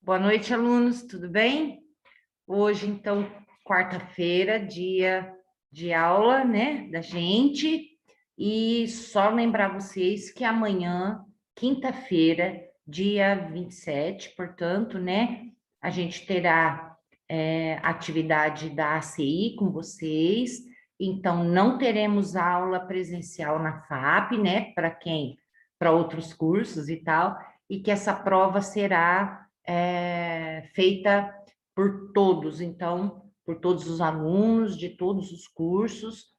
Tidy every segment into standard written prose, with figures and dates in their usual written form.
Boa noite, alunos, tudo bem? Hoje, então, quarta-feira, dia de aula, né, da gente, e só lembrar vocês que amanhã, quinta-feira, dia 27, portanto, né, a gente terá atividade da ACI com vocês, então não teremos aula presencial na FAP, né, para outros cursos e tal, e que essa prova será feita por todos, então, por todos os alunos de todos os cursos,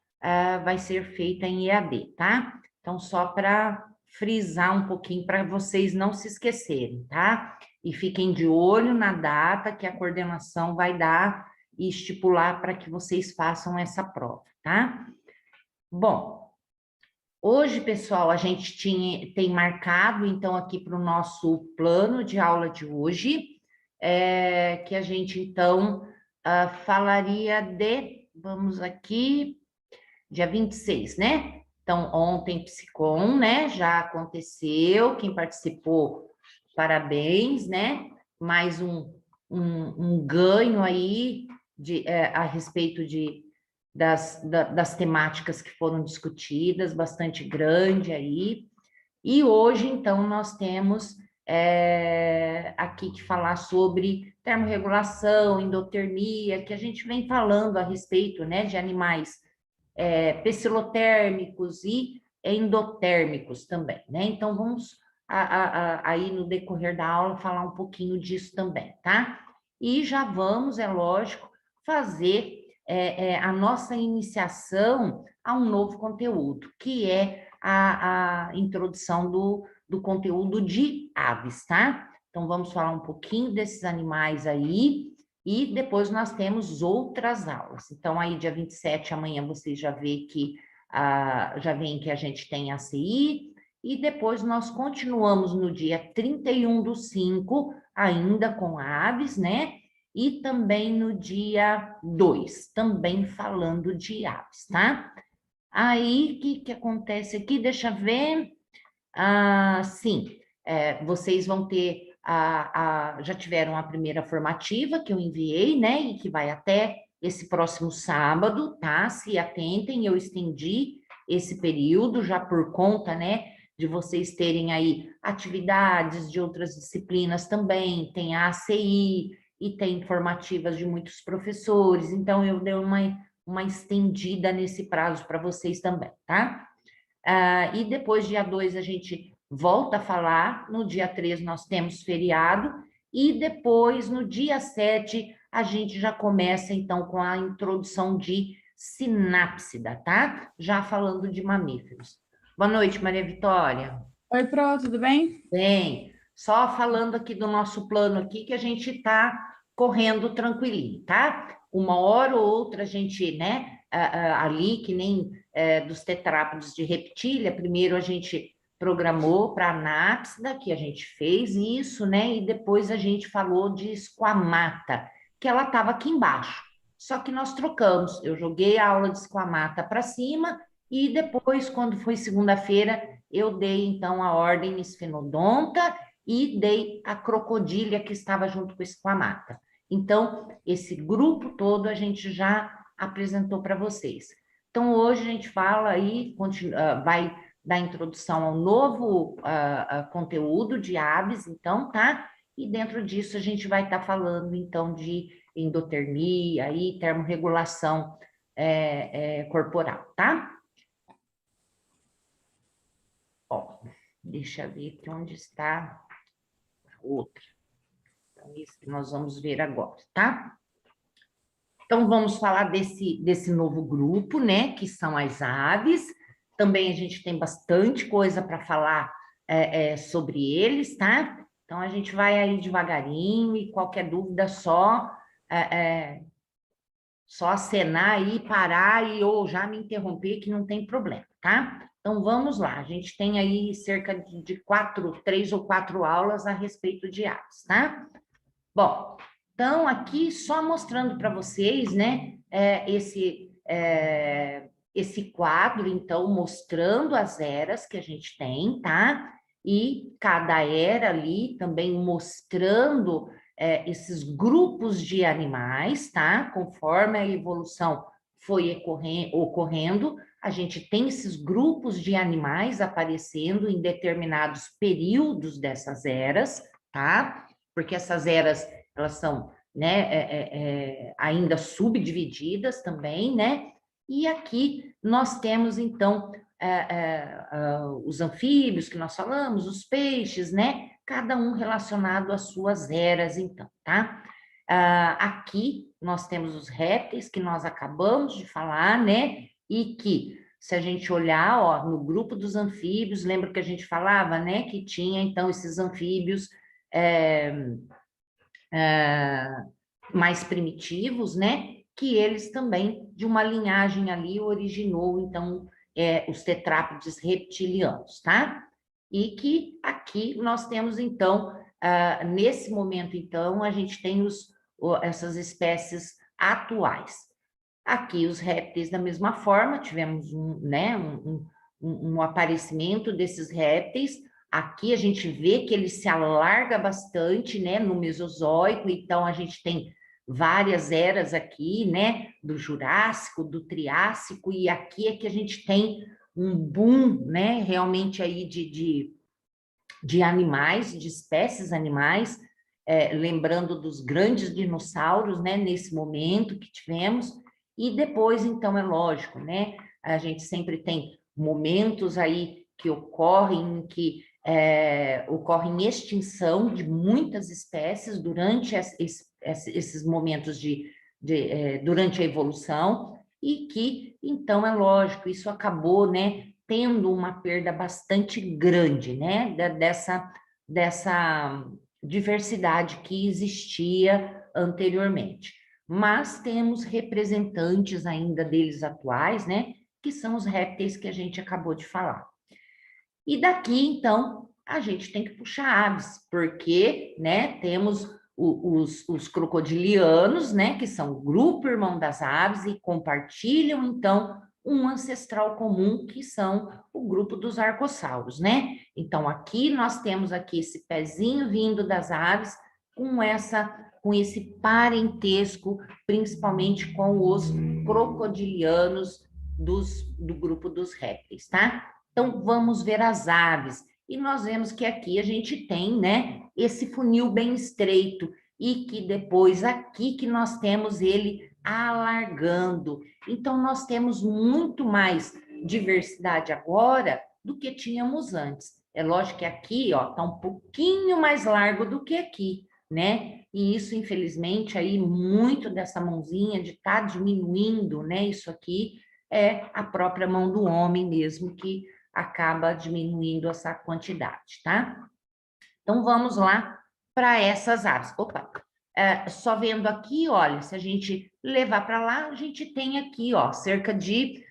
vai ser feita em EAD, tá? Então, só para frisar um pouquinho, para vocês não se esquecerem, tá? E fiquem de olho na data que a coordenação vai dar e estipular para que vocês façam essa prova, tá? Bom, hoje, pessoal, a gente tem marcado, então, aqui para o nosso plano de aula de hoje, que a gente, então, falaria vamos aqui, dia 26, né? Então, ontem, Psicom, né? Já aconteceu, quem participou, parabéns, né? Mais um ganho aí a respeito das temáticas que foram discutidas, bastante grande aí. E hoje, então, nós temos aqui que falar sobre termorregulação, endotermia, que a gente vem falando a respeito, né, de animais pecilotérmicos e endotérmicos também, né? Então, vamos aí no decorrer da aula falar um pouquinho disso também, tá? E já vamos, é lógico, fazer a nossa iniciação a um novo conteúdo, que é a introdução do conteúdo de aves, tá? Então, vamos falar um pouquinho desses animais aí, e depois nós temos outras aulas. Então, aí, dia 27, amanhã, vocês já vê que já veem que a gente tem a CI, e depois nós continuamos no dia 31/5, ainda com aves, né? E também no dia 2, também falando de aves, tá? Aí, o que acontece aqui? Deixa eu ver. Sim, vocês vão ter já tiveram a primeira formativa que eu enviei, né? E que vai até esse próximo sábado, tá? Se atentem, eu estendi esse período já por conta, né? De vocês terem aí atividades de outras disciplinas também, tem a ACI e tem formativas de muitos professores, então eu dei uma estendida nesse prazo para vocês também, tá? E depois, dia 2, a gente volta a falar. No dia 3, nós temos feriado. E depois, no dia 7, a gente já começa, então, com a introdução de sinápsida, tá? Já falando de mamíferos. Boa noite, Maria Vitória. Oi, Pro, tudo bem? Bem, só falando aqui do nosso plano aqui, que a gente está correndo tranquilinho, tá? Uma hora ou outra a gente, né, ali, que nem dos tetrápodes de reptília, primeiro a gente programou para a anápsida, que a gente fez isso, né, e depois a gente falou de esquamata, que ela estava aqui embaixo. Só que nós trocamos, eu joguei a aula de esquamata para cima, e depois, quando foi segunda-feira, eu dei, então, a ordem esfenodonta e dei a crocodília que estava junto com a esquamata. Então, esse grupo todo a gente já apresentou para vocês. Então, hoje a gente fala aí, vai dar introdução ao novo conteúdo de aves, então, tá? E dentro disso a gente vai estar falando, então, de endotermia e termorregulação corporal, tá? Ó, deixa eu ver aqui onde está a outra. Então, isso que nós vamos ver agora, tá? Então, vamos falar desse novo grupo, né? Que são as aves. Também a gente tem bastante coisa para falar sobre eles, tá? Então, a gente vai aí devagarinho e qualquer dúvida só acenar aí, parar ou já me interromper, que não tem problema, tá? Então, vamos lá. A gente tem aí cerca de 3 ou 4 aulas a respeito de aves, tá? Bom, então, aqui só mostrando para vocês, né, esse quadro, então, mostrando as eras que a gente tem, tá? E cada era ali também mostrando esses grupos de animais, tá? Conforme a evolução foi ocorrendo, a gente tem esses grupos de animais aparecendo em determinados períodos dessas eras, tá? Porque essas eras, elas são, né, ainda subdivididas também, né? E aqui nós temos, então, os anfíbios que nós falamos, os peixes, né? Cada um relacionado às suas eras, então, tá? Aqui nós temos os répteis que nós acabamos de falar, né? E que, se a gente olhar, ó, no grupo dos anfíbios, lembra que a gente falava, né? Que tinha, então, esses anfíbios é, é, mais primitivos, né? Que eles também, de uma linhagem ali, originou, então, os tetrápodes reptilianos, tá? E que aqui nós temos, então, nesse momento, então, a gente tem essas espécies atuais. Aqui, os répteis, da mesma forma, tivemos né, um aparecimento desses répteis. Aqui a gente vê que ele se alarga bastante, né, no Mesozoico, então a gente tem várias eras aqui, né, do Jurássico, do Triássico, e aqui é que a gente tem um boom, né, realmente aí de animais, de espécies animais, lembrando dos grandes dinossauros, né, nesse momento que tivemos, e depois, então, é lógico, né, a gente sempre tem momentos aí que ocorrem, que ocorrem extinção de muitas espécies durante esses momentos durante a evolução, e que, então, é lógico, isso acabou, né, tendo uma perda bastante grande, né, dessa diversidade que existia anteriormente. Mas temos representantes ainda deles atuais, né, que são os répteis que a gente acabou de falar. E daqui, então, a gente tem que puxar aves, porque, né, temos os crocodilianos, né, que são o grupo irmão das aves e compartilham, então, um ancestral comum, que são o grupo dos arcossauros, né? Então, aqui nós temos aqui esse pezinho vindo das aves com esse parentesco, principalmente com os crocodilianos do grupo dos répteis, tá? Então, vamos ver as aves. E nós vemos que aqui a gente tem, né, esse funil bem estreito, e que depois aqui que nós temos ele alargando. Então, nós temos muito mais diversidade agora do que tínhamos antes. É lógico que aqui, ó, tá um pouquinho mais largo do que aqui, né? E isso, infelizmente, aí, muito dessa mãozinha de estar diminuindo, né? Isso aqui é a própria mão do homem mesmo que acaba diminuindo essa quantidade, tá? Então, vamos lá para essas aves. Opa, só vendo aqui, olha, se a gente levar para lá, a gente tem aqui, ó, cerca de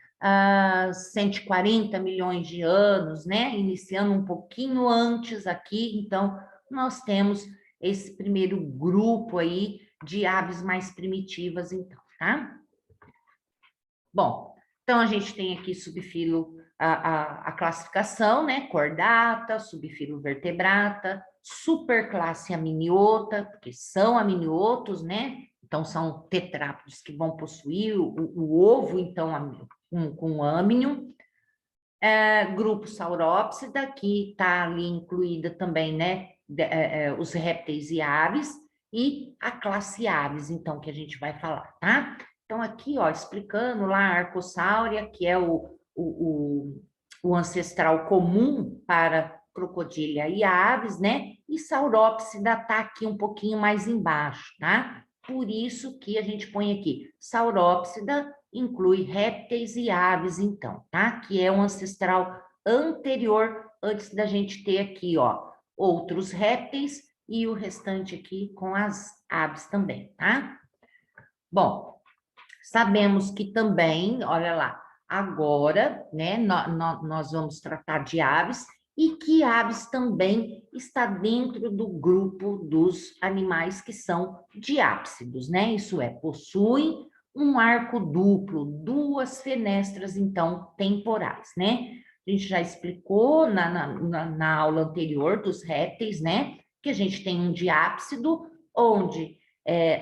140 milhões de anos, né? Iniciando um pouquinho antes aqui, então, nós temos esse primeiro grupo aí de aves mais primitivas, então, tá? Bom, então a gente tem aqui subfilo, a classificação, né? Chordata, subfilo vertebrata, superclasse amniota, porque são amniotos, né? Então são tetrápodes que vão possuir o ovo, então, com amnion. Grupo Saurópsida, que está ali incluída também, né? Os répteis e aves, e a classe aves, então, que a gente vai falar, tá? Então, aqui, ó, explicando lá a Arcosáurea, que é o ancestral comum para crocodília e aves, né? E Saurópsida está aqui um pouquinho mais embaixo, tá? Por isso que a gente põe aqui, Saurópsida inclui répteis e aves, então, tá? Que é um ancestral anterior, antes da gente ter aqui, ó, outros répteis e o restante aqui com as aves também, tá? Bom, sabemos que também, olha lá, agora, né, nós vamos tratar de aves, e que aves também está dentro do grupo dos animais que são diápsidos, né? Isso é, possuem um arco duplo, duas fenestras, então, temporais, né? A gente já explicou na aula anterior dos répteis, né? Que a gente tem um diápsido onde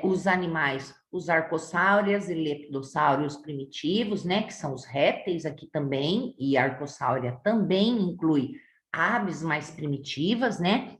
os animais, os arcosáureos e lepidossáurios primitivos, né, que são os répteis aqui também, e a arcossáurea também inclui aves mais primitivas, né,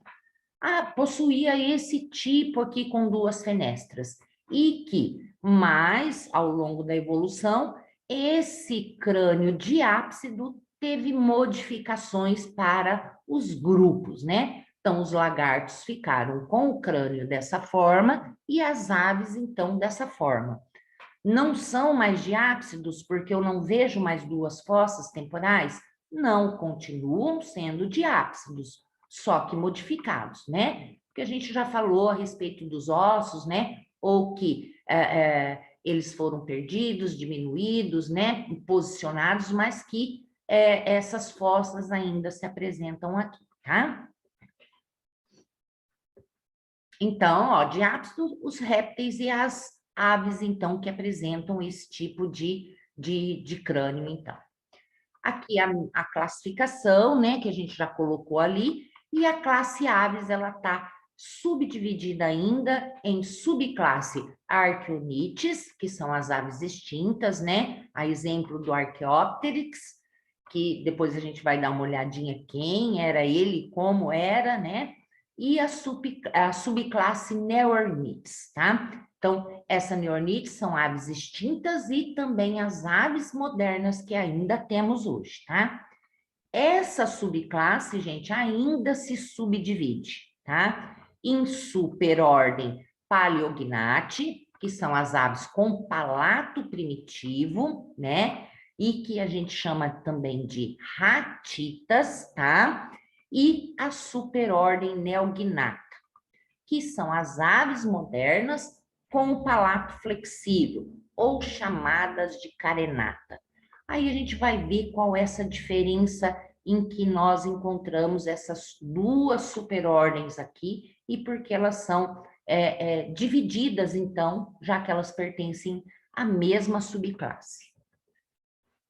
possuía esse tipo aqui com duas fenestras, e que, mais ao longo da evolução, esse crânio diápsido teve modificações para os grupos, né? Então, os lagartos ficaram com o crânio dessa forma e as aves, então, dessa forma. Não são mais diápsidos porque eu não vejo mais duas fossas temporais? Não, continuam sendo diápsidos, só que modificados, né? Porque a gente já falou a respeito dos ossos, né? Ou que eles foram perdidos, diminuídos, né? Posicionados, mas que essas fossas ainda se apresentam aqui, tá? Então, ó, diápsidos, os répteis e as aves, então, que apresentam esse tipo de crânio, então. Aqui a classificação, né, que a gente já colocou ali, e a classe aves, ela está subdividida ainda em subclasse Archaeonytes, que são as aves extintas, né, a exemplo do Archaeopteryx, que depois a gente vai dar uma olhadinha quem era ele, como era, né, e a subclasse Neornites, tá? Então, essa Neornites são aves extintas e também as aves modernas que ainda temos hoje, tá? Essa subclasse, gente, ainda se subdivide, tá? Em superordem Paleognate, que são as aves com palato primitivo, né? E que a gente chama também de ratitas, tá? E a superordem Neognata, que são as aves modernas com o palato flexível, ou chamadas de carenata. Aí a gente vai ver qual é essa diferença em que nós encontramos essas duas superordens aqui e porque elas são divididas, então, já que elas pertencem à mesma subclasse.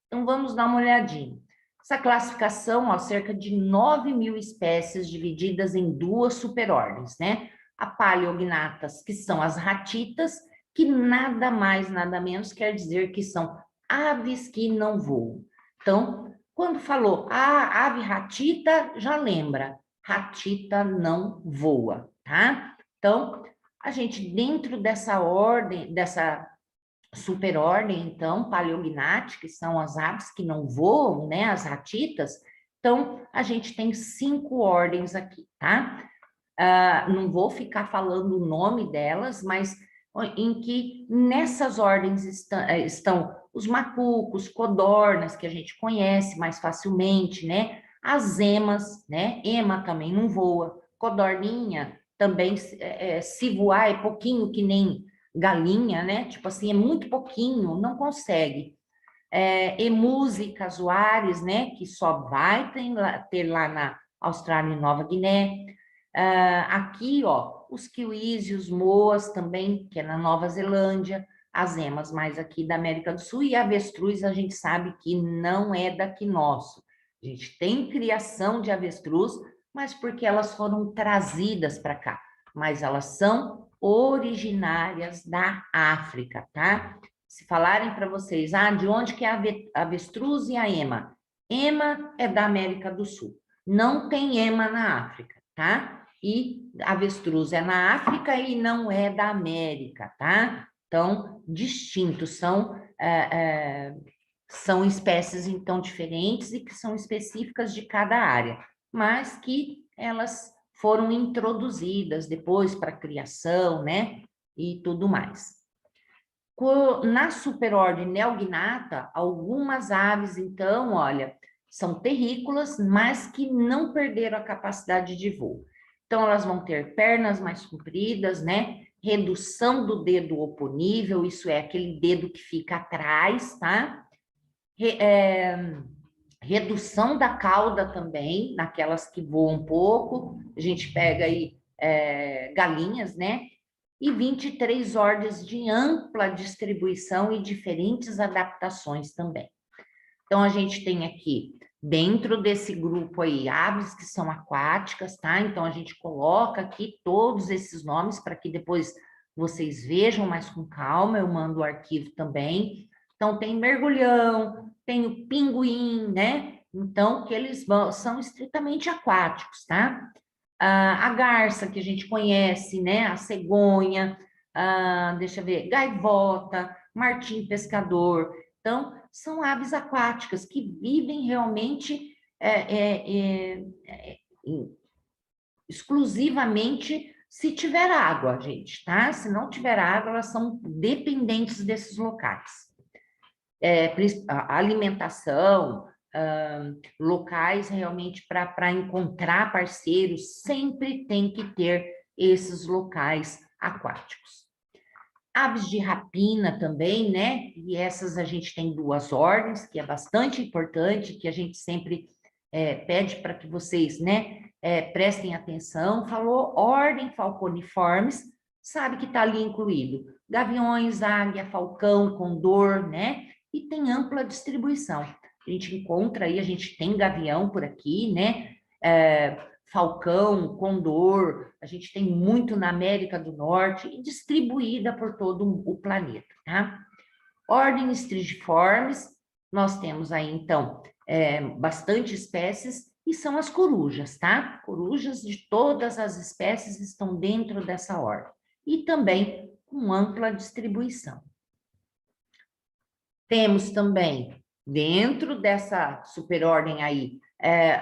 Então, vamos dar uma olhadinha. Essa classificação, ó, cerca de 9.000 espécies divididas em duas superordens, né? A Paleognatas, que são as ratitas, que nada mais, nada menos quer dizer que são aves que não voam. Então, quando falou ave ratita, já lembra, ratita não voa, tá? Então, a gente, dentro dessa ordem, dessa superordem, então, Paleognate, que são as aves que não voam, né, as ratitas. Então, a gente tem 5 ordens aqui, tá? Não vou ficar falando o nome delas, mas em que nessas ordens estão os macucos, codornas, que a gente conhece mais facilmente, né? As emas, né? Ema também não voa. Codorninha também, se voar, é pouquinho que nem galinha, né? Tipo assim, é muito pouquinho, não consegue. Emus e casuares, né? Que só vai ter lá na Austrália e Nova Guiné. Aqui, ó, os kiwis e os moas também, que é na Nova Zelândia, as emas mais aqui da América do Sul, e avestruz a gente sabe que não é daqui nosso. A gente tem criação de avestruz, mas porque elas foram trazidas para cá, mas elas são originárias da África, tá? Se falarem para vocês, de onde que é a avestruz e a ema? Ema é da América do Sul, não tem ema na África, tá? E avestruz é na África e não é da América, tá? Então, distintos, são espécies, então, diferentes e que são específicas de cada área, mas que elas foram introduzidas depois para criação, né? E tudo mais. Na superordem Neognata, algumas aves, então, olha, são terrícolas, mas que não perderam a capacidade de voo. Então, elas vão ter pernas mais compridas, né? Redução do dedo oponível, isso é aquele dedo que fica atrás, tá? Redução da cauda também, naquelas que voam um pouco. A gente pega aí galinhas, né? E 23 ordens de ampla distribuição e diferentes adaptações também. Então, a gente tem aqui dentro desse grupo aí, aves que são aquáticas, tá? Então, a gente coloca aqui todos esses nomes para que depois vocês vejam mais com calma, eu mando o arquivo também. Então, tem mergulhão, tem o pinguim, né? Então, que eles são estritamente aquáticos, tá? A garça, que a gente conhece, né? A cegonha, deixa eu ver, gaivota, martim pescador. Então, são aves aquáticas que vivem realmente exclusivamente se tiver água, gente, tá? Se não tiver água, elas são dependentes desses locais. A alimentação, locais realmente para encontrar parceiros, sempre tem que ter esses locais aquáticos. Aves de rapina também, né? E essas a gente tem duas ordens, que é bastante importante, que a gente sempre pede para que vocês, né, prestem atenção. Falou ordem falconiformes, sabe que está ali incluído gaviões, águia, falcão, condor, né? E tem ampla distribuição. A gente encontra aí, a gente tem gavião por aqui, né? Falcão, condor, a gente tem muito na América do Norte e distribuída por todo o planeta, tá? Ordem Strigiformes, nós temos aí, então, bastante espécies, e são as corujas, tá? Corujas de todas as espécies estão dentro dessa ordem. E também com ampla distribuição. Temos também, dentro dessa superordem aí,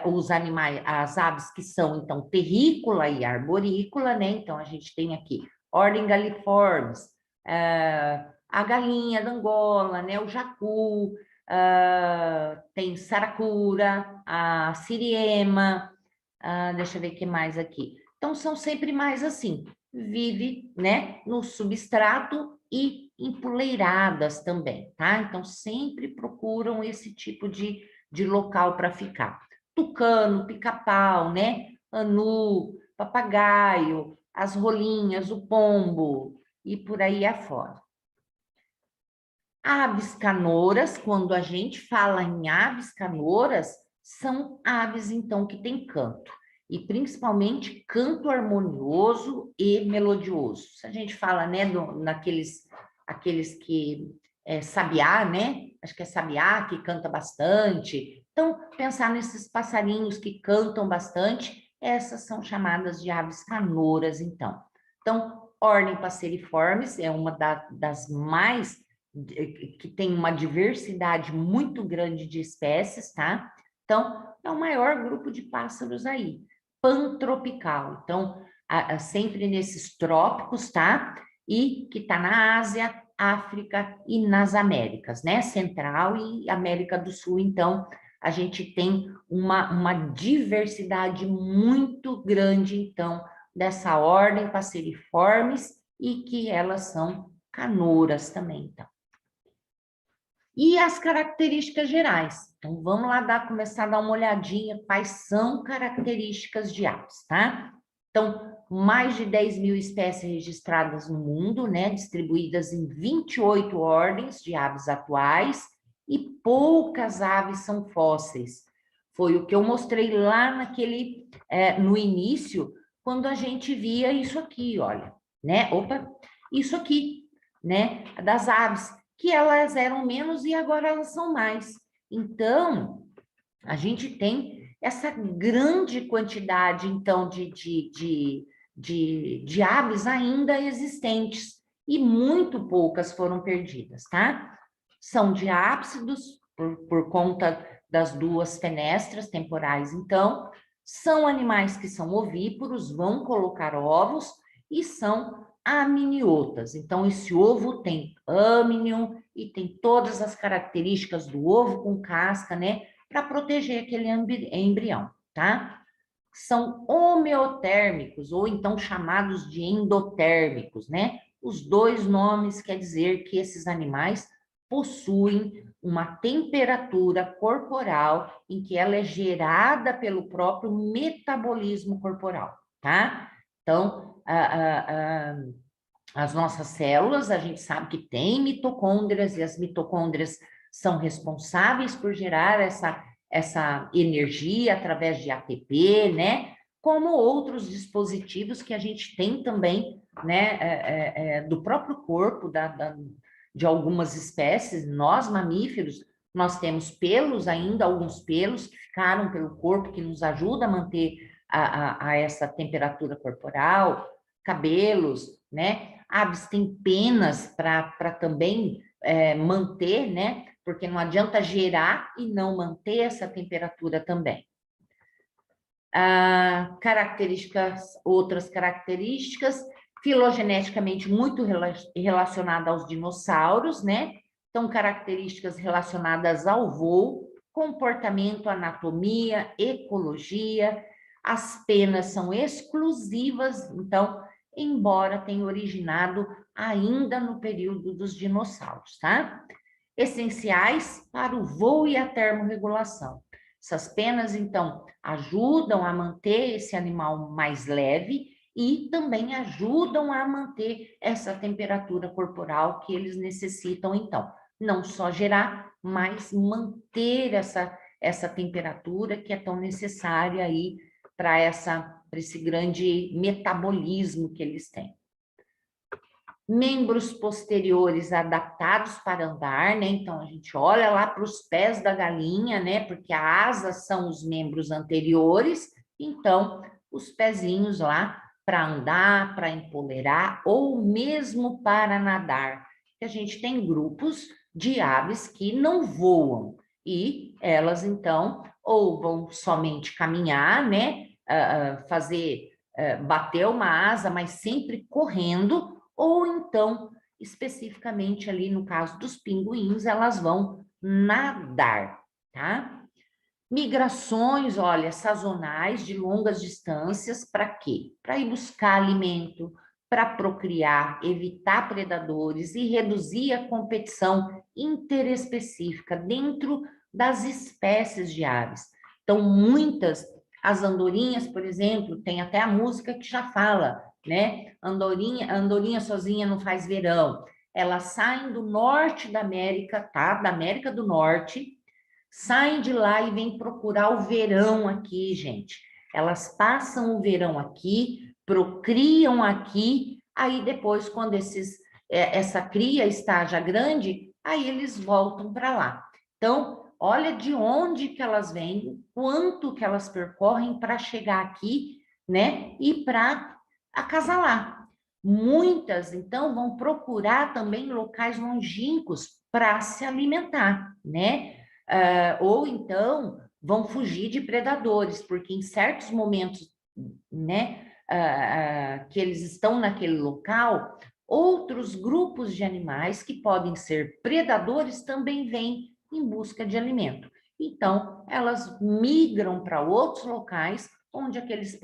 os animais, as aves que são, então, terrícola e arborícola, né? Então, a gente tem aqui ordem Galliformes, a galinha da Angola, né? O jacu, tem saracura, a siriema, deixa eu ver o que mais aqui. Então, são sempre mais assim, vive, né, no substrato e empoleiradas também, tá? Então, sempre procuram esse tipo de local para ficar. Tucano, pica-pau, né? Anu, papagaio, as rolinhas, o pombo e por aí afora. Aves canouras, quando a gente fala em aves canouras, são aves, então, que têm canto. E principalmente canto harmonioso e melodioso. Se a gente fala, né, aqueles que sabiá, né? Acho que é sabiá que canta bastante. Então, pensar nesses passarinhos que cantam bastante, essas são chamadas de aves canouras, então. Então, ordem Passeriformes é uma das mais que tem uma diversidade muito grande de espécies, tá? Então, é o maior grupo de pássaros aí, pantropical. Então, sempre nesses trópicos, tá? E que está na Ásia, África e nas Américas, né? Central e América do Sul. Então, a gente tem uma diversidade muito grande, então, dessa ordem Passeriformes e que elas são canouras também, então. E as características gerais. Então, vamos lá começar a dar uma olhadinha quais são características de aves, tá? Então, mais de 10 mil espécies registradas no mundo, né? Distribuídas em 28 ordens de aves atuais e poucas aves são fósseis. Foi o que eu mostrei lá no início, quando a gente via isso aqui, olha, né? Opa, isso aqui, né? Das aves que elas eram menos e agora elas são mais. Então, a gente tem essa grande quantidade, então, de aves ainda existentes, e muito poucas foram perdidas, tá? São diápsidos, por conta das duas fenestras temporais, então, são animais que são ovíparos, vão colocar ovos, e são aminiotas. Então, esse ovo tem âmnion e tem todas as características do ovo com casca, né? Para proteger aquele embrião, tá? São homeotérmicos, ou então chamados de endotérmicos, né? Os dois nomes quer dizer que esses animais possuem uma temperatura corporal em que ela é gerada pelo próprio metabolismo corporal, tá? Então, as nossas células, a gente sabe que tem mitocôndrias, e as mitocôndrias são responsáveis por gerar essa energia através de ATP, né? Como outros dispositivos que a gente tem também, né? Do próprio corpo de algumas espécies, nós mamíferos, nós temos pelos ainda, alguns pelos que ficaram pelo corpo, que nos ajudam a manter a essa temperatura corporal, cabelos, né? Aves têm penas para também manter, né? Porque não adianta gerar e não manter essa temperatura também. Outras características, filogeneticamente muito relacionada aos dinossauros, né? Então, características relacionadas ao voo, comportamento, anatomia, ecologia. As penas são exclusivas, então, embora tenha originado ainda no período dos dinossauros, tá? Essenciais para o voo e a termorregulação. Essas penas, então, ajudam a manter esse animal mais leve e também ajudam a manter essa temperatura corporal que eles necessitam, então. Não só gerar, mas manter essa temperatura que é tão necessária aí para esse grande metabolismo que eles têm. Membros posteriores adaptados para andar, né? Então, a gente olha lá para os pés da galinha, né? Porque a asa são os membros anteriores, então, os pezinhos lá para andar, para empoleirar ou mesmo para nadar. A gente tem grupos de aves que não voam e elas, então, ou vão somente caminhar, né? Bater uma asa, mas sempre correndo, ou então, especificamente ali no caso dos pinguins, elas vão nadar, tá? Migrações, olha, sazonais de longas distâncias, para quê? Para ir buscar alimento, para procriar, evitar predadores e reduzir a competição interespecífica dentro das espécies de aves. Então, as andorinhas, por exemplo, tem até a música que já fala, né? Andorinha sozinha não faz verão. Elas saem do norte da América, tá? Da América do Norte, saem de lá e vêm procurar o verão aqui, gente. Elas passam o verão aqui, procriam aqui, aí depois, quando essa cria está já grande, aí eles voltam para lá. Então, olha de onde que elas vêm, quanto que elas percorrem para chegar aqui, né? E para acasalar. Muitas, então, vão procurar também locais longínquos para se alimentar, né? Ou então vão fugir de predadores, porque em certos momentos, né, que eles estão naquele local, outros grupos de animais que podem ser predadores também vêm em busca de alimento. Então, elas migram para outros locais onde aqueles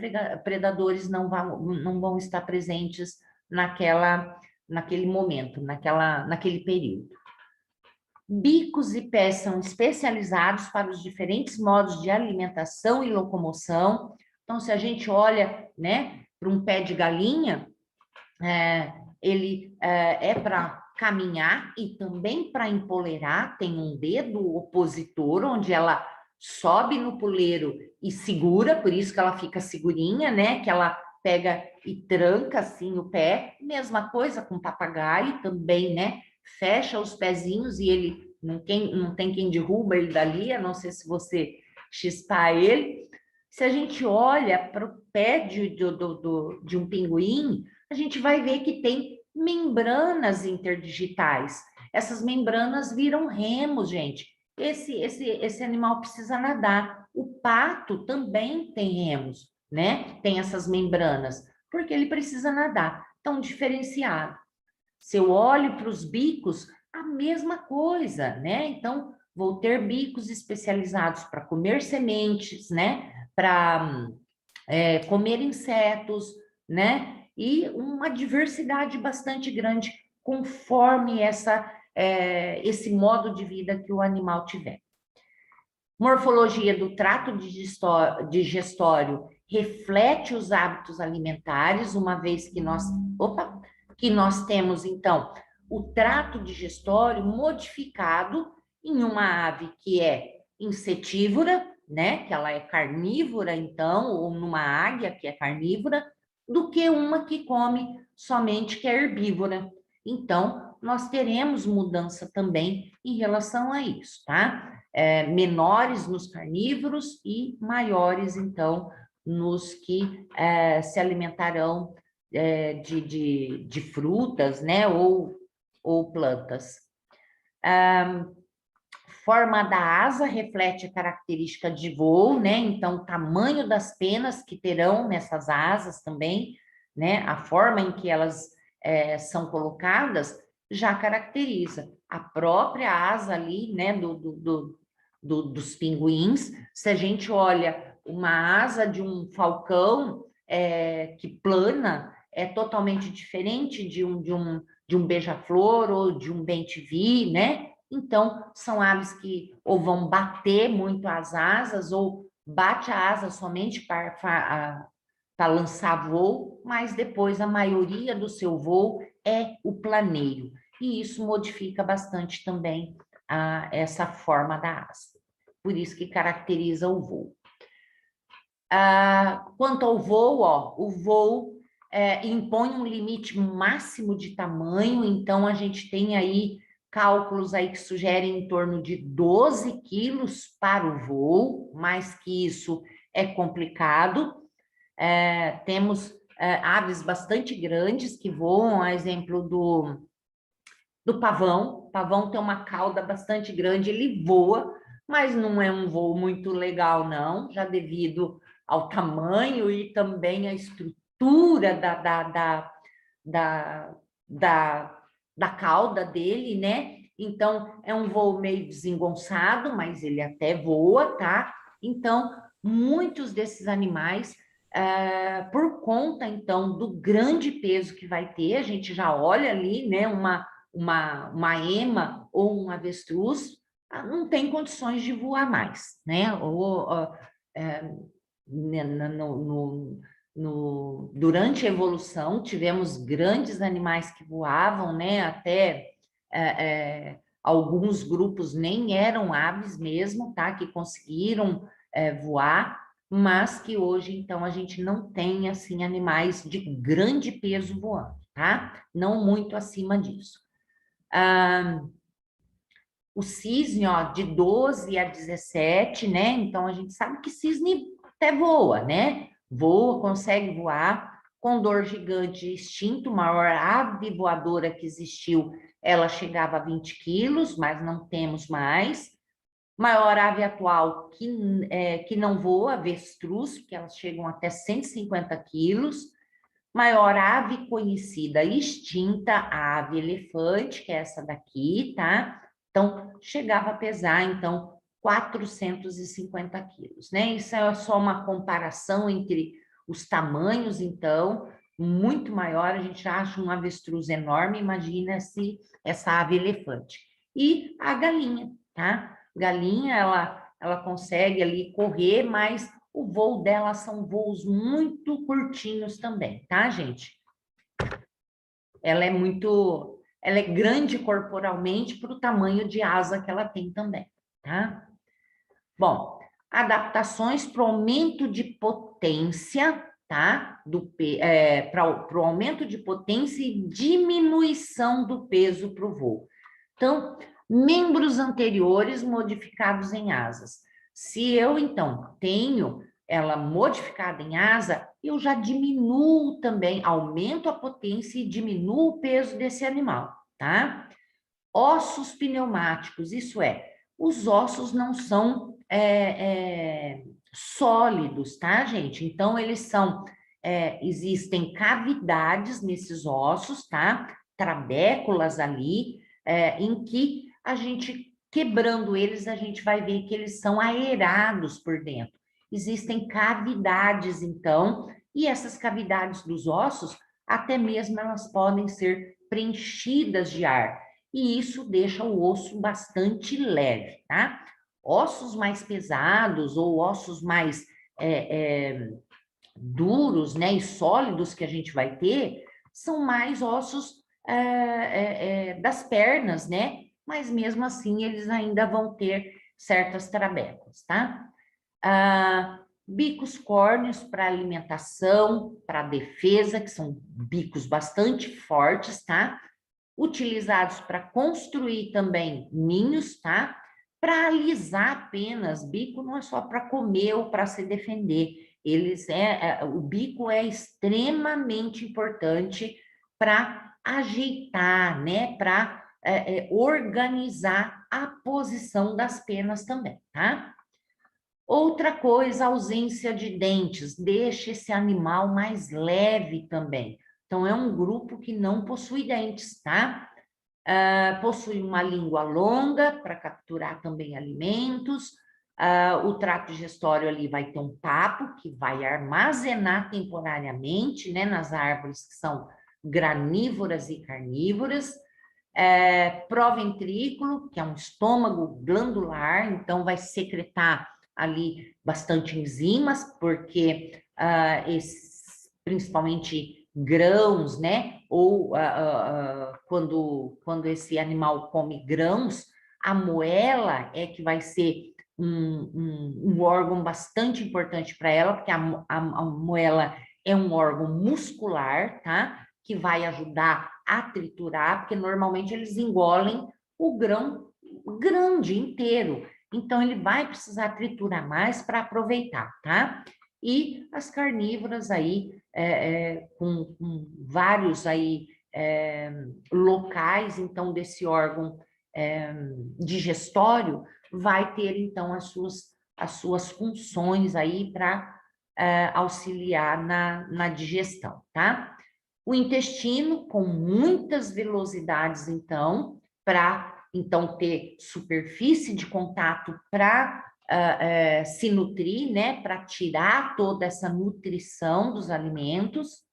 predadores não vão estar presentes naquele momento, naquele período. Bicos e pés são especializados para os diferentes modos de alimentação e locomoção. Então, se a gente olha, né, para um pé de galinha, ele é para caminhar e também para empoleirar. Tem um dedo opositor, onde ela sobe no puleiro e segura, por isso que ela fica segurinha, né? Que ela pega e tranca assim o pé. Mesma coisa com o papagaio também, né? Fecha os pezinhos e ele não tem quem derruba ele dali, a não ser se você chispar ele. Se a gente olha para o pé de um pinguim, a gente vai ver que tem membranas interdigitais. Essas membranas viram remos, gente. Esse animal precisa nadar. O pato também tem remos, né? Tem essas membranas, porque ele precisa nadar. Então, diferenciado. Se eu olho para os bicos, a mesma coisa, né? Então, vou ter bicos especializados para comer sementes, né? Para comer insetos, né? E uma diversidade bastante grande conforme esse modo de vida que o animal tiver. Morfologia do trato digestório reflete os hábitos alimentares, uma vez que nós temos, então, o trato digestório modificado em uma ave que é insetívora, né, que ela é carnívora, então, ou numa águia, que é carnívora, do que uma que come somente que é herbívora. Então, nós teremos mudança também em relação a isso, tá? Menores nos carnívoros e maiores, então, nos que se alimentarão de frutas, né, ou plantas. Forma da asa reflete a característica de voo, né? Então, o tamanho das penas que terão nessas asas também, né? A forma em que elas são colocadas já caracteriza. A própria asa ali, né? Dos pinguins, se a gente olha uma asa de um falcão que plana, é totalmente diferente de um beija-flor ou de um bem-te-vi, né? Então, são aves que ou vão bater muito as asas, ou bate a asa somente para lançar voo, mas depois a maioria do seu voo é o planeio. E isso modifica bastante também essa forma da asa. Por isso que caracteriza o voo. Quanto ao voo, ó, o voo impõe um limite máximo de tamanho, então a gente tem aí cálculos aí que sugerem em torno de 12 quilos para o voo, mais que isso é complicado. Temos aves bastante grandes que voam, a exemplo do pavão. O pavão tem uma cauda bastante grande, ele voa, mas não é um voo muito legal, não, já devido ao tamanho e também à estrutura da, da, da cauda dele, né? Então, é um voo meio desengonçado, mas ele até voa, tá? Então, muitos desses animais, por conta, então, do grande peso que vai ter, a gente já olha ali, né, uma ema ou um avestruz, não tem condições de voar mais, né? Né, durante a evolução, tivemos grandes animais que voavam, né? Até alguns grupos nem eram aves mesmo, tá? Que conseguiram voar, mas que hoje, então, a gente não tem, assim, animais de grande peso voando, tá? Não muito acima disso. O cisne, ó, de 12 a 17, né? Então, a gente sabe que cisne até voa, né? Voa, consegue voar. Condor gigante extinto, maior ave voadora que existiu, ela chegava a 20 quilos, mas não temos mais. Maior ave atual que não voa, avestruz, porque elas chegam até 150 quilos. Maior ave conhecida extinta, a ave elefante, que é essa daqui, tá? Então, chegava a pesar, então, 450 quilos, né? Isso é só uma comparação entre os tamanhos, então, muito maior, a gente acha um avestruz enorme, imagina se essa ave elefante. E a galinha, tá? Galinha, ela consegue ali correr, mas o voo dela são voos muito curtinhos também, tá, gente? Ela é grande corporalmente para o tamanho de asa que ela tem também, tá? Bom, adaptações para o aumento de potência, tá? Para o aumento de potência e diminuição do peso para o voo. Então, membros anteriores modificados em asas. Se eu, então, tenho ela modificada em asa, eu já diminuo também, aumento a potência e diminuo o peso desse animal, tá? Ossos pneumáticos, isso é, os ossos não são sólidos, tá, gente? Então, eles são, existem cavidades nesses ossos, tá? Trabéculas ali, em que a gente, quebrando eles, a gente vai ver que eles são aerados por dentro. Existem cavidades, então, e essas cavidades dos ossos, até mesmo elas podem ser preenchidas de ar, e isso deixa o osso bastante leve, tá? Ossos mais pesados ou ossos mais duros, né, e sólidos que a gente vai ter, são mais ossos das pernas, né? Mas mesmo assim eles ainda vão ter certas trabéculas, tá? Bicos córneos para alimentação, para defesa, que são bicos bastante fortes, tá? Utilizados para construir também ninhos, tá? Para alisar apenas, bico não é só para comer ou para se defender. O bico é extremamente importante para ajeitar, né? Para organizar a posição das penas também, tá? Outra coisa, ausência de dentes, deixa esse animal mais leve também. Então, é um grupo que não possui dentes, tá? Possui uma língua longa para capturar também alimentos. O trato digestório ali vai ter um papo que vai armazenar temporariamente, né, nas árvores que são granívoras e carnívoras. Proventrículo, que é um estômago glandular, então vai secretar ali bastante enzimas, porque principalmente grãos, né? Ou quando esse animal come grãos, a moela é que vai ser um órgão bastante importante para ela, porque a moela é um órgão muscular, tá? Que vai ajudar a triturar, porque normalmente eles engolem o grão grande inteiro. Então, ele vai precisar triturar mais para aproveitar, tá? E as carnívoras aí, com vários aí locais, então, desse órgão digestório, vai ter, então, as suas funções aí para auxiliar na digestão, tá? O intestino, com muitas velocidades, então, para então ter superfície de contato para se nutrir, né? Para tirar toda essa nutrição dos alimentos,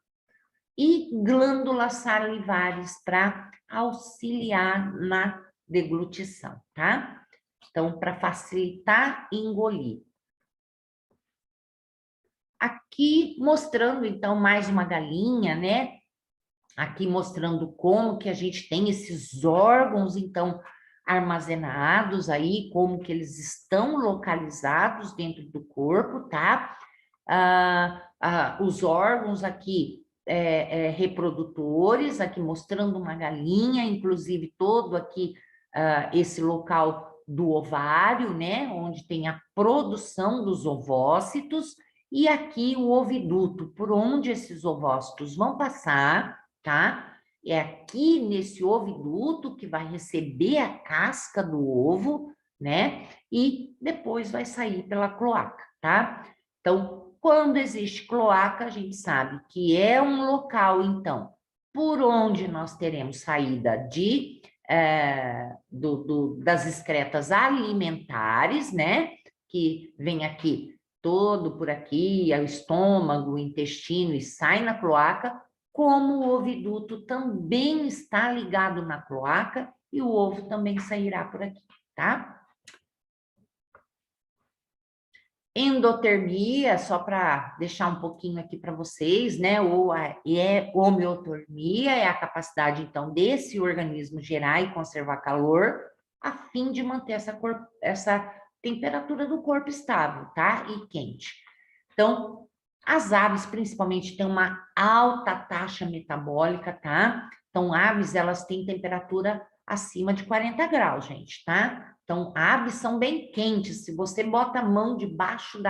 e glândulas salivares para auxiliar na deglutição, tá? Então, para facilitar engolir. Aqui mostrando, então, mais uma galinha, né? Aqui mostrando como que a gente tem esses órgãos, então, armazenados aí, como que eles estão localizados dentro do corpo, tá? Os órgãos aqui reprodutores, aqui mostrando uma galinha, inclusive todo aqui esse local do ovário, né? Onde tem a produção dos ovócitos, e aqui o oviduto, por onde esses ovócitos vão passar, tá? É aqui nesse oviduto que vai receber a casca do ovo, né? E depois vai sair pela cloaca, tá? Então, quando existe cloaca, a gente sabe que é um local, então, por onde nós teremos saída das excretas alimentares, né? Que vem aqui todo por aqui, o estômago, o intestino e sai na cloaca, como o oviduto também está ligado na cloaca e o ovo também sairá por aqui, tá? Endotermia, só para deixar um pouquinho aqui para vocês, né? Ou homeotermia, é a capacidade, então, desse organismo gerar e conservar calor, a fim de manter essa temperatura do corpo estável, tá? E quente. Então, as aves, principalmente, têm uma alta taxa metabólica, tá? Então, aves, elas têm temperatura acima de 40 graus, gente, tá? Então, aves são bem quentes. Se você bota a mão debaixo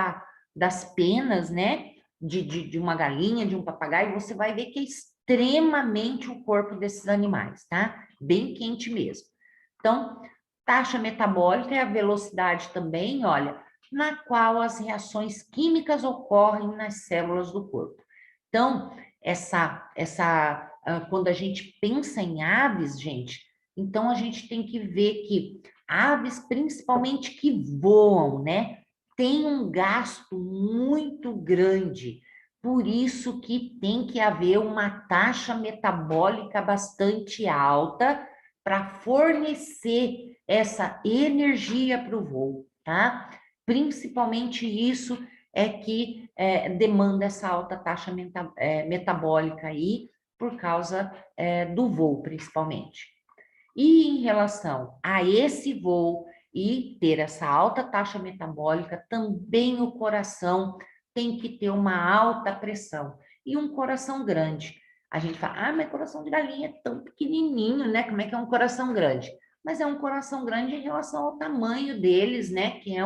das penas, né? De uma galinha, de um papagaio, você vai ver que é extremamente o corpo desses animais, tá? Bem quente mesmo. Então, taxa metabólica é a velocidade também, olha, na qual as reações químicas ocorrem nas células do corpo. Então, quando a gente pensa em aves, gente, então a gente tem que ver que aves, principalmente que voam, né, tem um gasto muito grande. Por isso que tem que haver uma taxa metabólica bastante alta para fornecer essa energia para o voo, tá? Principalmente isso é que demanda essa alta taxa metabólica aí, por causa do voo, principalmente. E em relação a esse voo, E ter essa alta taxa metabólica, também o coração tem que ter uma alta pressão. E um coração grande. A gente fala, ah, mas coração de galinha é tão pequenininho, né? Como é que é um coração grande? Mas é um coração grande em relação ao tamanho deles, né? Que é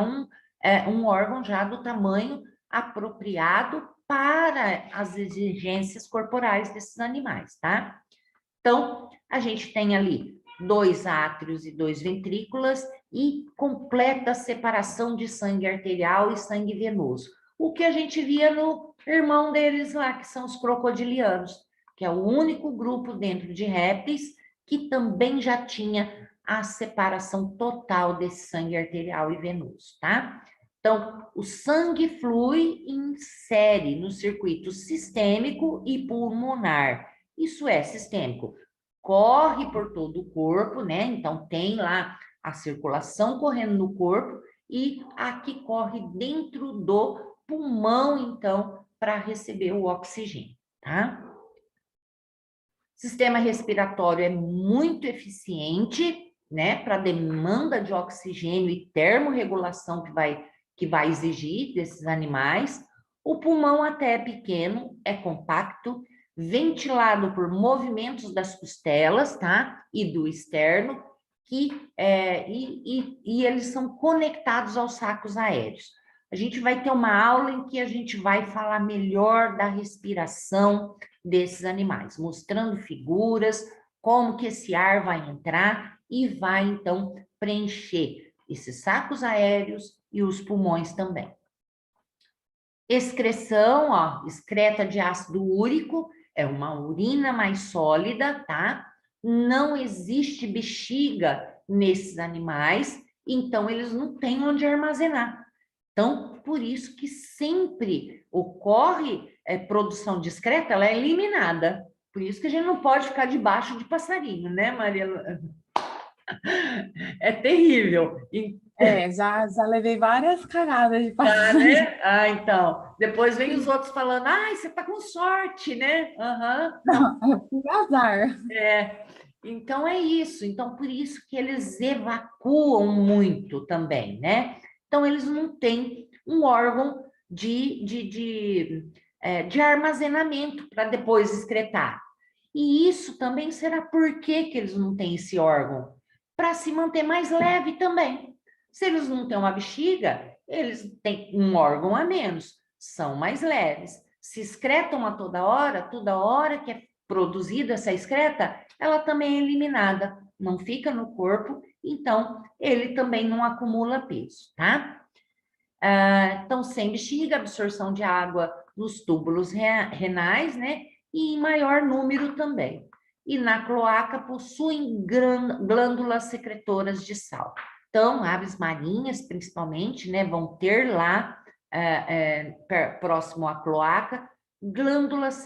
um órgão já do tamanho apropriado para as exigências corporais desses animais, tá? Então, a gente tem ali 2 átrios e 2 ventrículas e completa separação de sangue arterial e sangue venoso. O que a gente via no irmão deles lá, que são os crocodilianos, que é o único grupo dentro de répteis que também já tinha a separação total desse sangue arterial e venoso, tá? Então, o sangue flui em série no circuito sistêmico e pulmonar. Isso é sistêmico. Corre por todo o corpo, né? Então, tem lá a circulação correndo no corpo e aqui corre dentro do pulmão, então, para receber o oxigênio, tá? Sistema respiratório é muito eficiente, né? Para demanda de oxigênio e termorregulação que vai exigir desses animais. O pulmão até é pequeno, é compacto, ventilado por movimentos das costelas, tá? E do externo, e eles são conectados aos sacos aéreos. A gente vai ter uma aula em que a gente vai falar melhor da respiração desses animais, mostrando figuras, como que esse ar vai entrar e vai, então, preencher esses sacos aéreos e os pulmões também. Excreção, ó, excreta de ácido úrico, é uma urina mais sólida, tá? Não existe bexiga nesses animais, então eles não têm onde armazenar. Então, por isso que sempre ocorre produção discreta, ela é eliminada. Por isso que a gente não pode ficar debaixo de passarinho, né, Maria? É terrível. Já levei várias cagadas de Tá, passarinho. né? Ah, então. Depois vem os outros falando, ai, você tá com sorte, né? Aham. Não, Não, é por azar. é. Então é isso. Então, por isso que eles evacuam muito também, né? Então, eles não têm um órgão de armazenamento para depois excretar. E isso também será por que que eles não têm esse órgão? Para se manter mais leve também. Se eles não têm uma bexiga, eles têm um órgão a menos, são mais leves. Se excretam a toda hora que é produzida essa excreta, ela também é eliminada, não fica no corpo, então ele também não acumula peso, tá? Então, sem bexiga, absorção de água nos túbulos renais, né? E em maior número também. E na cloaca possuem glândulas secretoras de sal. Então, aves marinhas, principalmente, né? Vão ter lá, próximo à cloaca, glândulas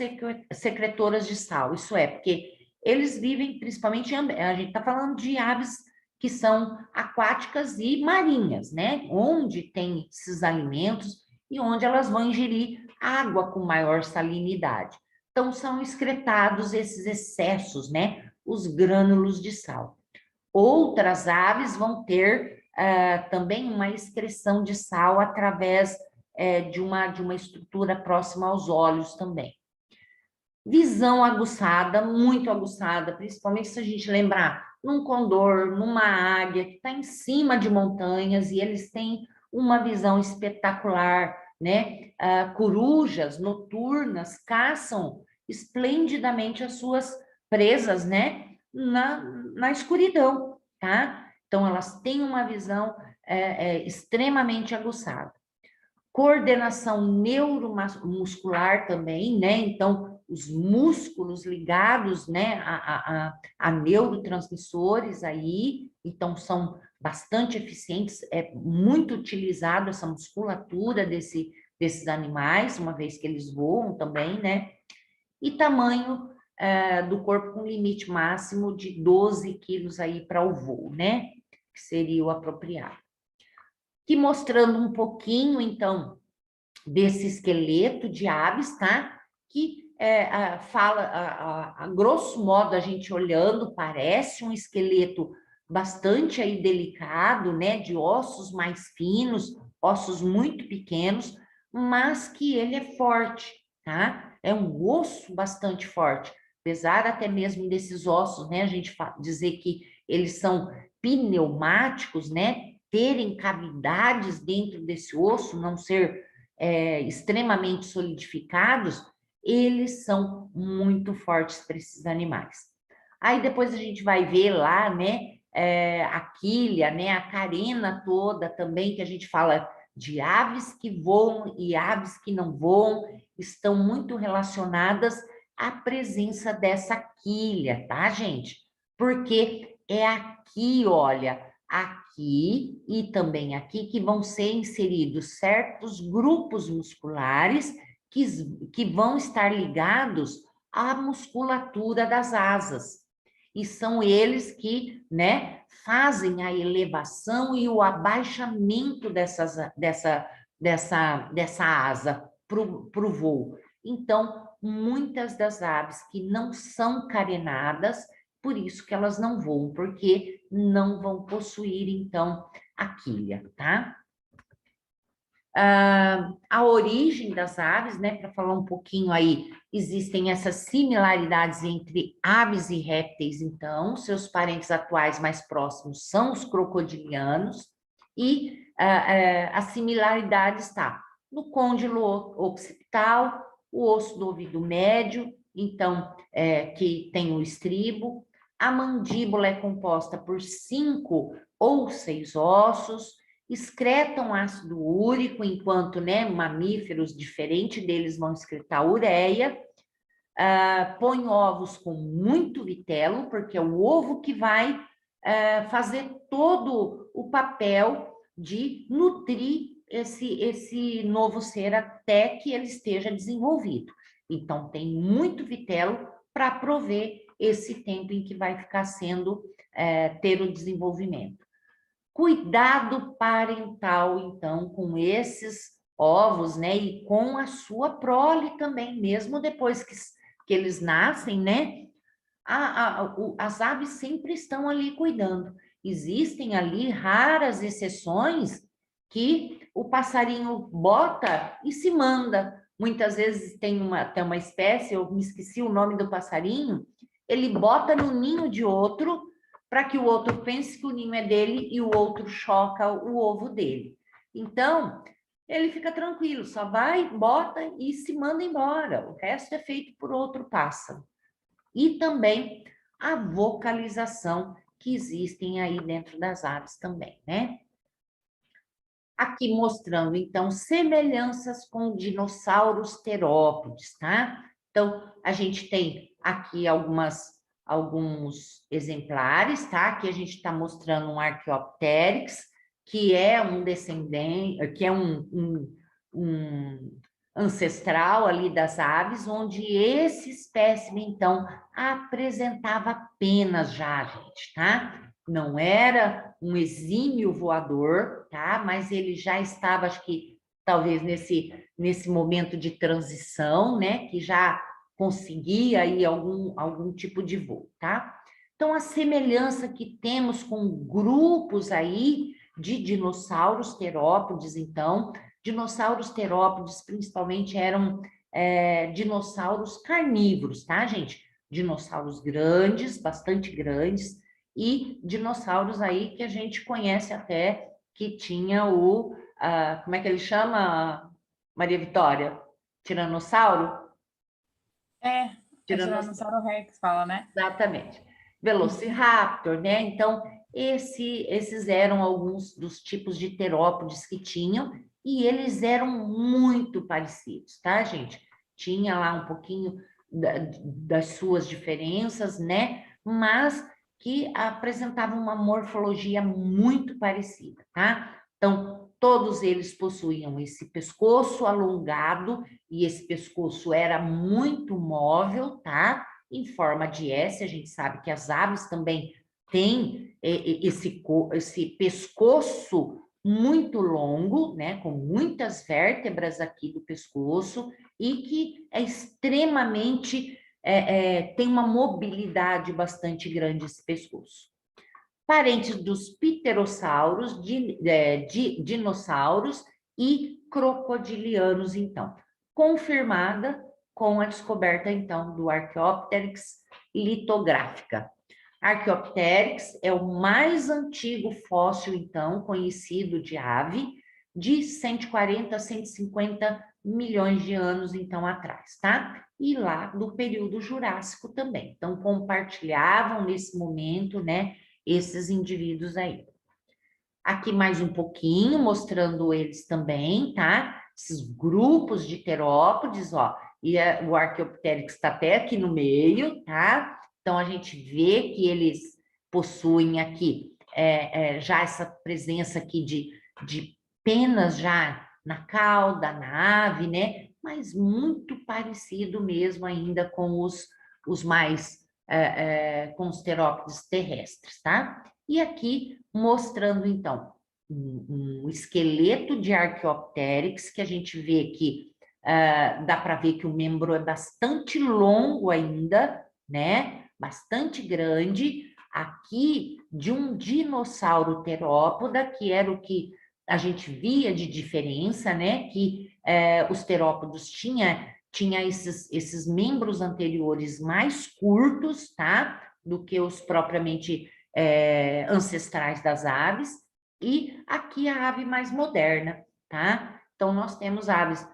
secretoras de sal. Isso é, porque eles vivem principalmente, a gente está falando de aves que são aquáticas e marinhas, né? Onde tem esses alimentos e onde elas vão ingerir água com maior salinidade. Então, são excretados esses excessos, né? Os grânulos de sal. Outras aves vão ter também uma excreção de sal através de uma estrutura próxima aos olhos também. Visão aguçada, muito aguçada, principalmente se a gente lembrar num condor, numa águia que está em cima de montanhas e eles têm uma visão espetacular, né? Corujas noturnas caçam esplendidamente as suas presas, né? Na escuridão, tá? Então, elas têm uma visão extremamente aguçada. Coordenação neuromuscular também, né? Então, os músculos ligados, né, a neurotransmissores aí, então são bastante eficientes, é muito utilizado essa musculatura desses animais, uma vez que eles voam também, né? E tamanho do corpo com limite máximo de 12 quilos aí para o voo, né? Que seria o apropriado. Que mostrando um pouquinho, então, desse esqueleto de aves, tá? Que fala, a grosso modo, a gente olhando, parece um esqueleto bastante aí delicado, né, de ossos mais finos, ossos muito pequenos, mas que ele é forte, tá? É um osso bastante forte, apesar até mesmo desses ossos, né, a gente dizer que eles são pneumáticos, né, terem cavidades dentro desse osso, não ser extremamente solidificados, eles são muito fortes para esses animais. Aí depois a gente vai ver lá, né, a quilha, né, a carena toda também, que a gente fala de aves que voam e aves que não voam, estão muito relacionadas à presença dessa quilha, tá, gente? Porque é aqui, olha, aqui e também aqui que vão ser inseridos certos grupos musculares que vão estar ligados à musculatura das asas. E são eles que, né, fazem a elevação e o abaixamento dessa asa para o voo. Então, muitas das aves que não são carenadas, por isso que elas não voam, porque não vão possuir, então, a quilha, tá? A origem das aves, né, para falar um pouquinho aí, existem essas similaridades entre aves e répteis, então, seus parentes atuais mais próximos são os crocodilianos, e a similaridade está no côndilo occipital, o osso do ouvido médio, então, que tem o estribo, a mandíbula é composta por 5 ou 6 ossos, excretam ácido úrico, enquanto, né, mamíferos, diferente deles, vão excretar ureia, põe ovos com muito vitelo, porque é o ovo que vai fazer todo o papel de nutrir esse novo ser até que ele esteja desenvolvido. Então, tem muito vitelo para prover esse tempo em que vai ficar sendo, ter o desenvolvimento. Cuidado parental, então, com esses ovos, né? E com a sua prole também, mesmo depois que eles nascem, né? As aves sempre estão ali cuidando. Existem ali raras exceções que o passarinho bota e se manda. Muitas vezes tem até uma espécie, eu me esqueci o nome do passarinho, ele bota no ninho de outro para que o outro pense que o ninho é dele e o outro choca o ovo dele. Então, ele fica tranquilo, só vai, bota e se manda embora. O resto é feito por outro pássaro. E também a vocalização que existem aí dentro das aves também, né? Aqui mostrando, então, semelhanças com dinossauros terópodes, tá? Então, a gente tem aqui alguns exemplares, tá? Aqui a gente está mostrando um Archaeopteryx, que é um descendente, que é um ancestral ali das aves, onde esse espécime, então, apresentava penas já, gente, tá? Não era um exímio voador, tá? Mas ele já estava, acho que talvez nesse momento de transição, né? Que já conseguia aí algum tipo de voo, tá? Então, a semelhança que temos com grupos aí de dinossauros terópodes, então, dinossauros terópodes principalmente eram dinossauros carnívoros, tá, gente? Dinossauros grandes, bastante grandes, e dinossauros aí que a gente conhece até, que tinha como é que ele chama, Maria Vitória? Tiranossauro? É Tiranossauro, Tiranossauro Rex, fala, né? exatamente. Velociraptor, né? Então, esses eram alguns dos tipos de terópodes que tinham, e eles eram muito parecidos, tá, gente? Tinha lá um pouquinho das suas diferenças, né? Mas que apresentavam uma morfologia muito parecida, tá? Então, todos eles possuíam esse pescoço alongado, e esse pescoço era muito móvel, tá? Em forma de S, a gente sabe que as aves também têm esse pescoço muito longo, né, com muitas vértebras aqui do pescoço, e que é extremamente, tem uma mobilidade bastante grande esse pescoço. parentes dos pterossauros, dinossauros e crocodilianos, então. Confirmada com a descoberta, então, do Archaeopteryx litográfica. Archaeopteryx é o mais antigo fóssil, então, conhecido de ave, de 140 a 150 milhões de anos, então, atrás, tá? E lá do período Jurássico também. Então, compartilhavam nesse momento, né, esses indivíduos aí. Aqui mais um pouquinho, mostrando eles também, tá? Esses grupos de terópodes, ó. E o Archaeopteryx está até aqui no meio, tá? Então, a gente vê que eles possuem aqui já essa presença aqui de penas já na cauda, na ave, né? Mas muito parecido mesmo ainda com os mais, com os terópodes terrestres, tá? E aqui mostrando, então, um esqueleto de Archaeopteryx, que a gente vê que dá para ver que o membro é bastante longo ainda, né? Bastante grande. Aqui, de um dinossauro terópoda, que era o que a gente via de diferença, né? Que os terópodos tinha esses membros anteriores mais curtos, tá? Do que os propriamente ancestrais das aves, e aqui a ave mais moderna, tá? Então, nós temos aves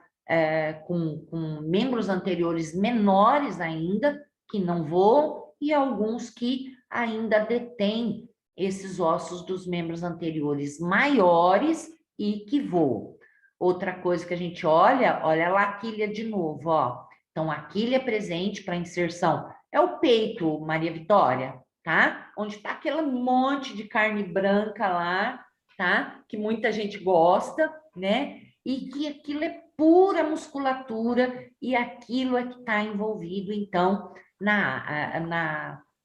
com membros anteriores menores ainda, que não voam, e alguns que ainda detêm esses ossos dos membros anteriores maiores e que voam. Outra coisa que a gente olha lá a quilha de novo, ó. Então, a quilha presente para inserção é o peito, Maria Vitória, tá? Onde está aquele monte de carne branca lá, tá? Que muita gente gosta, né? E que aquilo é pura musculatura e aquilo é que está envolvido, então,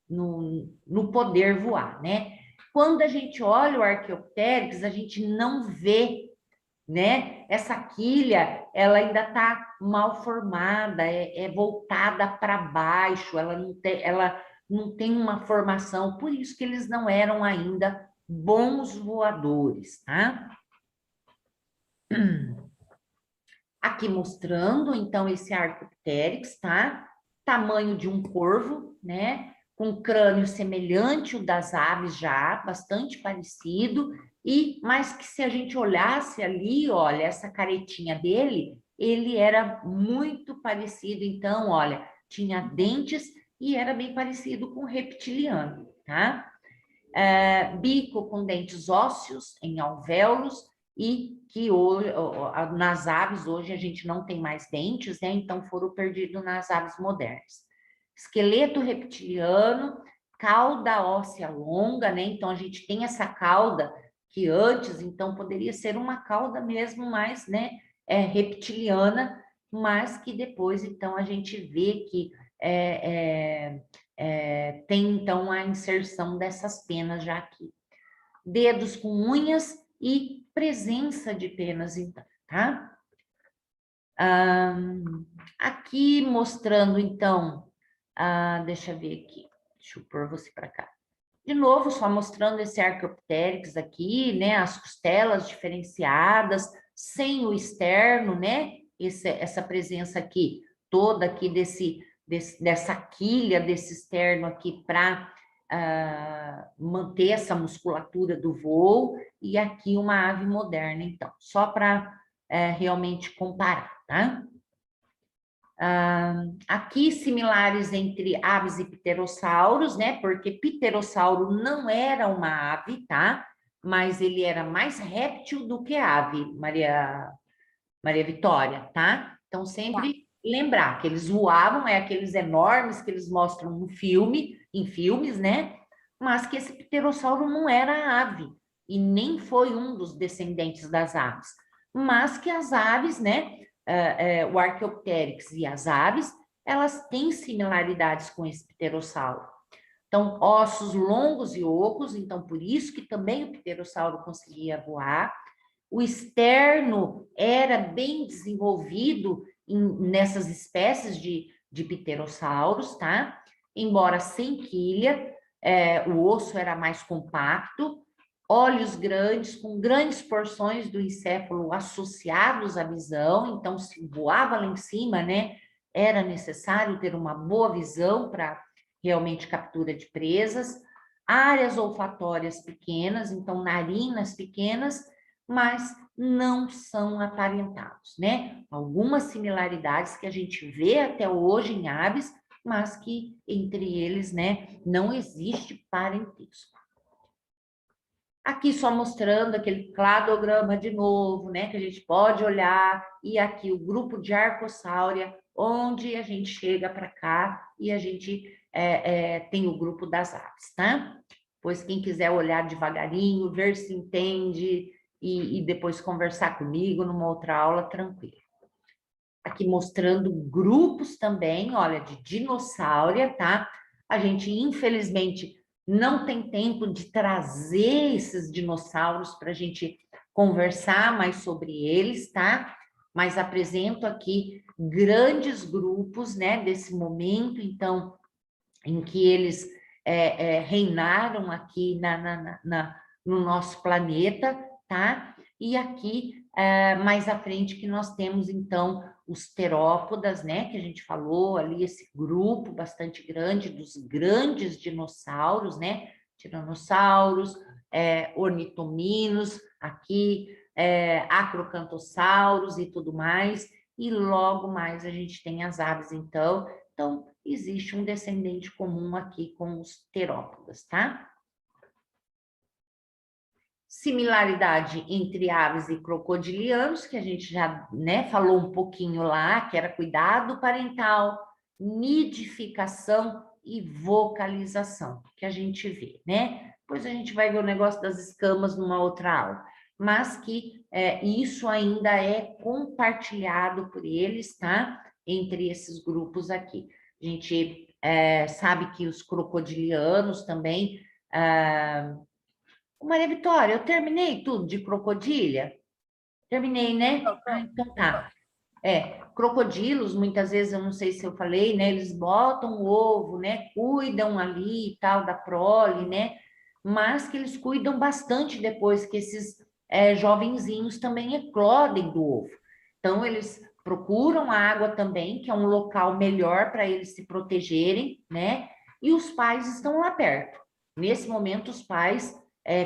no poder voar, né? Quando a gente olha o Archaeopteryx, a gente não vê, né? Essa quilha, ela ainda está mal formada, é voltada para baixo, ela não tem uma formação, por isso que eles não eram ainda bons voadores, tá? Aqui mostrando, então, esse Archaeopteryx, tá? Tamanho de um corvo, né? Com crânio semelhante ao das aves já, bastante parecido, mas que se a gente olhasse ali, olha, essa caretinha dele, ele era muito parecido, então, olha, tinha dentes e era bem parecido com o reptiliano, tá? Bico com dentes ósseos em alvéolos, e que hoje, nas aves hoje a gente não tem mais dentes, né? Então foram perdidos nas aves modernas. Esqueleto reptiliano, cauda óssea longa, né? Então a gente tem essa cauda que antes, então, poderia ser uma cauda mesmo mais, né, reptiliana, mas que depois, então, a gente vê que tem, então, a inserção dessas penas já aqui. Dedos com unhas e presença de penas, então, tá? Aqui mostrando, então, deixa eu ver aqui, deixa eu pôr você para cá. De novo, só mostrando esse Archaeopteryx aqui, né? As costelas diferenciadas, sem o externo, né? Essa presença aqui, toda aqui dessa quilha, desse externo aqui para manter essa musculatura do voo, e aqui uma ave moderna, então, só para realmente comparar, tá? Aqui similares entre aves e pterossauros, né? Porque pterossauro não era uma ave, tá? Mas ele era mais réptil do que ave, Maria Vitória, tá? Então sempre lembrar que eles voavam, aqueles enormes que eles mostram no filme, em filmes, né? Mas que esse pterossauro não era ave e nem foi um dos descendentes das aves, mas que as aves, né? O Archaeopteryx e as aves, elas têm similaridades com esse pterossauro. Então, ossos longos e ocos, então por isso que também o pterossauro conseguia voar. O externo era bem desenvolvido nessas espécies de pterossauros, tá? Embora sem quilha, o osso era mais compacto, olhos grandes, com grandes porções do encéfalo associados à visão, então se voava lá em cima, né? Era necessário ter uma boa visão para realmente captura de presas, áreas olfatórias pequenas, então narinas pequenas, mas não são aparentados, né? Algumas similaridades que a gente vê até hoje em aves, mas que entre eles, né, não existe parentesco. Aqui só mostrando aquele cladograma de novo, né, que a gente pode olhar, e aqui o grupo de Arcosáurea, onde a gente chega para cá e a gente tem o grupo das aves, tá? Pois quem quiser olhar devagarinho, ver se entende e depois conversar comigo numa outra aula, tranquilo. Aqui mostrando grupos também, olha, de dinossauro, tá? A gente, infelizmente, não tem tempo de trazer esses dinossauros para a gente conversar mais sobre eles, tá? Mas apresento aqui grandes grupos, né, desse momento, então, em que eles reinaram aqui no nosso planeta, tá? E aqui, mais à frente, que nós temos, então, os terópodas, né? Que a gente falou ali, esse grupo bastante grande dos grandes dinossauros, né? Tiranossauros, ornitominos, aqui, acrocantossauros e tudo mais. E logo mais a gente tem as aves, então. Então, existe um descendente comum aqui com os terópodas, tá? Similaridade entre aves e crocodilianos, que a gente já, né, falou um pouquinho lá, que era cuidado parental, nidificação e vocalização, que a gente vê, né? Depois a gente vai ver o negócio das escamas numa outra aula, mas que isso ainda é compartilhado por eles, tá? Entre esses grupos aqui. A gente sabe que os crocodilianos também... Maria Vitória, eu terminei tudo de crocodilha? Terminei, né? Então tá. Crocodilos, muitas vezes, eu não sei se eu falei, né? Eles botam o ovo, né? Cuidam ali e tal da prole, né? Mas que eles cuidam bastante depois que esses jovenzinhos também eclodem do ovo. Então, eles procuram a água também, que é um local melhor para eles se protegerem, né? E os pais estão lá perto. Nesse momento, os pais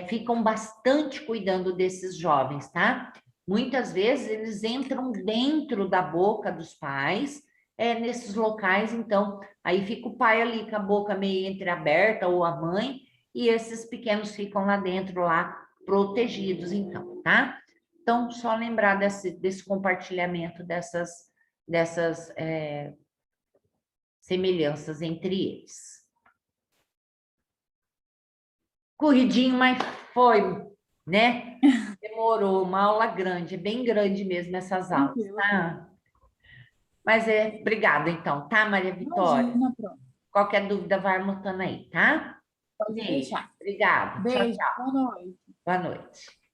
ficam bastante cuidando desses jovens, tá? Muitas vezes eles entram dentro da boca dos pais, nesses locais, então, aí fica o pai ali com a boca meio entreaberta, ou a mãe, e esses pequenos ficam lá dentro, lá, protegidos, então, tá? Então, só lembrar desse compartilhamento dessas semelhanças entre eles. Corridinho, mas foi, né? Demorou, uma aula grande, bem grande mesmo essas aulas, Tranquilo. tá? Mas obrigada então, tá, Maria Vitória? Imagina, pronto. Qualquer dúvida vai anotando aí, tá? Pode Beijo, deixar. obrigada. Tchau, Beijo, tchau. boa noite. Boa noite.